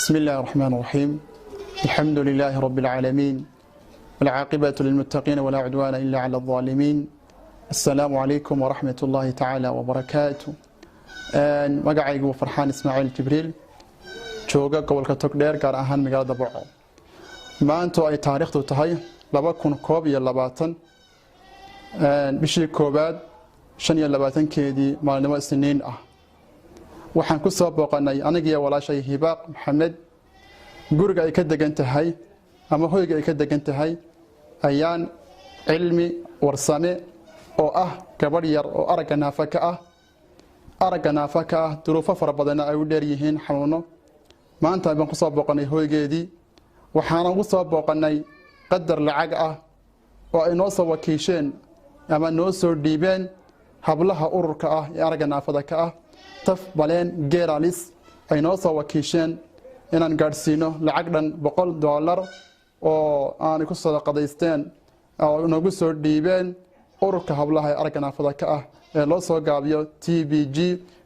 بسم الله الرحمن الرحيم. الحمد لله رب العالمين والعاقبة للمتقين ولا عدوان إلا على الظالمين. السلام عليكم ورحمة الله تعالى وبركاته. مقعيق وفرحان إسماعيل جبريل جوجا قبل كتقدير قال أهان مقالة برعو ما أنتو أي تاريخ تهي لبكون كوب يلباتن بشي كوباد شن يلباتن كيدي معلومات سنين waxaan ku soo booqanay aniga walaashay Hibaaq Maxamed guriga ay ka degan tahay ama hoyga ay ka degan tahay ayaan cilmi warsame oo gabadh yar oo aragga naafaka ah duruufo fara badan ay u dheer yihiin xanuuno maanta baan ku soo booqanay hoygeedii waxaan ugu soo booqanay qadar lacag oo ay noo soo wakiisheen ama noo soo dhiibeen hablaha ururka ee aragga naafada ka taf baleen geeralis ay noo soo wakiisheen inaan gaadhsiino lacag dhan $100 oo aan ku soo qadaysteen oo nagu soo dhiibeen ururka hablaha aragga naafada ka ee loo soo gaabiyo TBG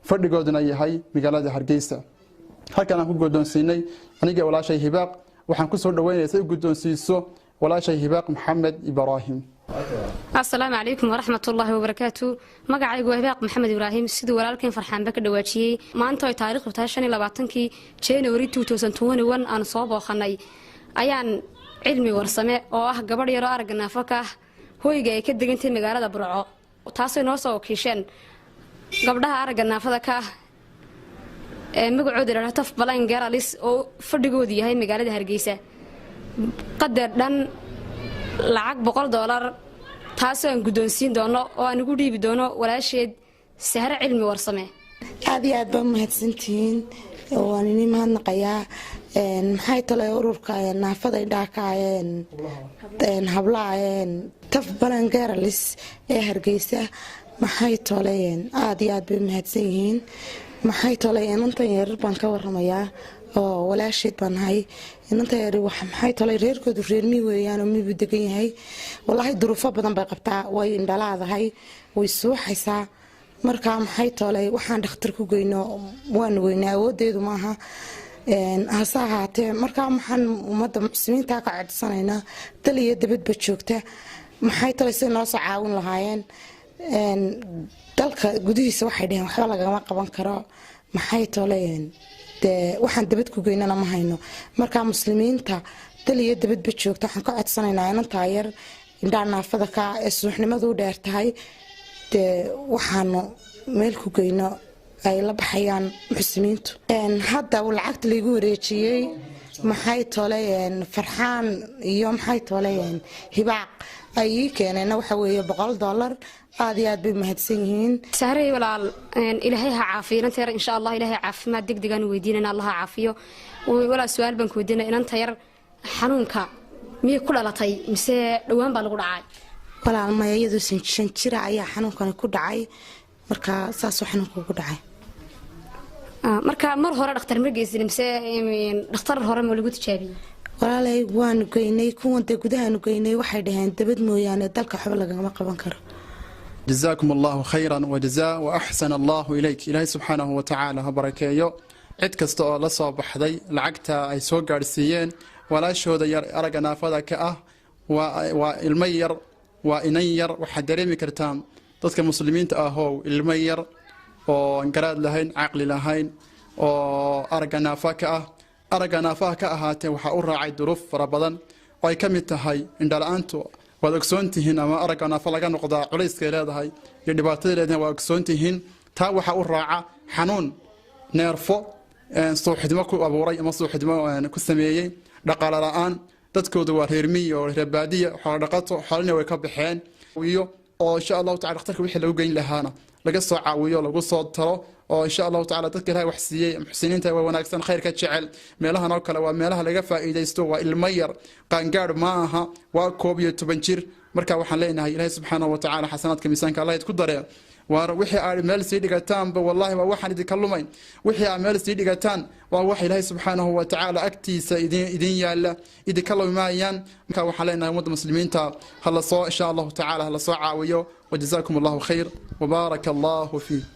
fadhigooduna yahay magaalada Hargeysa halkan aan ku guddoonsiinay aniga walaashay Hibaaq waxaan ku soo dhaweynaysay guddoonsiiso walaashay Hibaaq Maxamed Ibrahim. السلام عليكم ورحمة الله وبركاته. مقعي وهباق محمد إبراهيم سيد ولكن فرحان بك دواتشي ما أنتوا تاريخ وتاشني لبعتنكي جانوري 2021 أنا صوب وخناي أيان علمي ورسماء قبل يرى أرجعنا فكه هو جاي كده جنت مجرد برعاء وتحصل نص وكيشان قبلها أرجعنا فكه مقعود رتف بلان جراليس أو فردجودي هاي مجرد هرجيسة قدر دن lacag $100 taasoo aan guddoonsiin doono oo aan ugu dhiibi doono walaasheed Sahra Cilmi Warsame. aad iyo aad baan mahadsantihiin waan idin mahadnaqayaa maxay tolay ururka naafada dhaakaayeen hablaayeen taf balan geeralis ee Hargeysa maxay tolayeen aad iyo aad bay mahadsan yihiin maxay tolayeen intan yar baan ka warramayaa oo walaasheed baan hay inta yar wax maxay tolay reerkoodu reer mi weeyaan oo mibu degan yahay wallahi duruufo badan bay qabtaa way indhalaadahay way suuxaysaa marka maxay tolay waxaan dhakhtar ku geyno waan weynaa awoodeedu maaha hasahaatee marka maxaan ummadda muslimiinta ka codsanaynaa dal iyo dibadba joogta maxay tolay si noo soo caawin lahaayeen dalka gudihiisa waxay dhaheen waxba lagama qaban karo maxay tolayeen waxaan dibad ku geynana ma hayno marka muslimiinta dal iyo dibadba joogta waxaan ka codsanaynaa inanta yar indhaha naafada ka ee suuxnimadu dheer tahay waxaanu meel ku geyno ay la baxayaan muslimiintu hadda lacagta lagu wareejiyay maxay tolayeen farxaan iyo maxay tolayeen Hibaaq ay keenayna waxa weeye $100 aad iyo aad bay mahadsan yihiin sahray walaal ilaahay ha caafiyo inta insha Allah ilaahay caafimaad degdegan weydiinana Allah ha caafiyo walaal su'aal baan ku weydiinay inanta yar xanuunka miyay ku dhalatay mise dhawaan baa lagu dhacay walaal ma iyadu san jira ayaa xanuunkan ku dhacay marka saas xanuunku ku dhacay marka mar hore dhakhtar ma geysin mise dhakhtar hore ma lagu tijaabiyay walaalay waan geynay kuwan gudaha geynay waxay dhaheen dabad mooyaane dalka waxba lagama qaban karo. جزاكم الله خيرا وجزاء وأحسن الله إليك إلهي سبحانه وتعالى بركايو عد كستو لا soo baxday lacagta ay soo gaarsiiyeen walaashooda yar aragga naafada ka waa ilmo yar waa inan yar waxa dareemi kartaan dadka muslimiinta oo ilmo yar oo garaad lahayn aqli lahayn oo aragga naafaka ka ahaatee waxa u raacay duruuf fara badan oo ay kamid tahay indhalaantu waad ogsoontihiin ama aragga naafo laga noqdaa culayska leedahay iyo dhibaatadeeda waa ogsoontihiin taa waxa u raaca xanuun neerfo suuxdimo ku abuuray ama suuxdimo ku sameeyay dhaqaale la'aan dadkoodu waa reer miyi oo reer baadiye xoolo dhaqato xoolina way ka baxeen iyo oo insha Allah ta'ala dhakhtarka wixii lagu geyn lahaana laga soo caawiyo lagu soo talo oo insha Allah ta'ala dadka ilaahay wax siiyay muxsiniinta way wanaagsan khayrka jecel meelaha oo kale waa meelaha laga faa'iideysto waa ilmo yar qaangaar ma aha waa 12 jir marka waxaan leenahay ilaahay subhanahu wa ta'ala xasanaadka miisaanka Allah ku daree waa wixii aad meel sii dhigataan ba wallahi waa waxaan idin kalumay wixii aad meel sii dhigataan waa wax ilaahay subhanahu wa ta'ala agtiisa idin yaala idin kalumayaan marka waxaan leenahay ummadda muslimiinta hala soo insha Allah ta'ala hala soo caawiyo وجزاكم الله خير وبارك الله فيك.